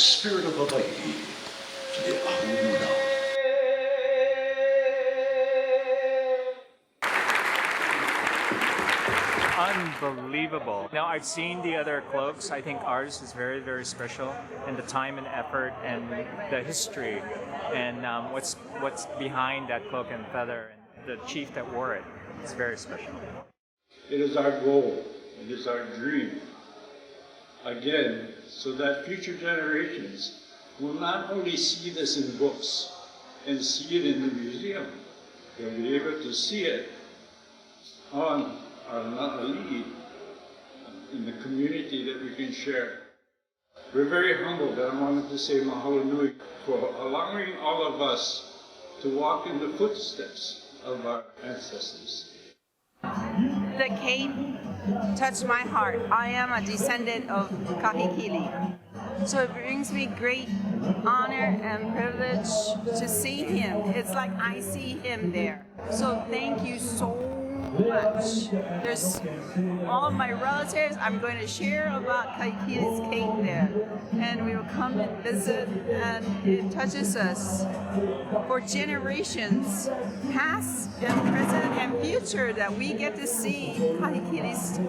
spirit of Hawaii to the ahununa. Unbelievable. Now, I've seen the other cloaks. I think ours is very, very special, and the time and effort and the history and what's behind that cloak and feather and the chief that wore it. It's very special. It is our goal. It is our dream. Again, so that future generations will not only see this in books and see it in the museum, they'll be able to see it on our na'ali'i in the community that we can share. We're very humbled, and I wanted to say mahalo nui for allowing all of us to walk in the footsteps of our ancestors. The cape touched my heart. I am a descendant of Kahekili. So it brings me great honor and privilege to see him. It's like I see him there. So thank you so much. There's all of my relatives. I'm going to share about Kahekili's cape there. And we will come and visit, and it touches us for generations, past and present and future, that we get to see Kahekili's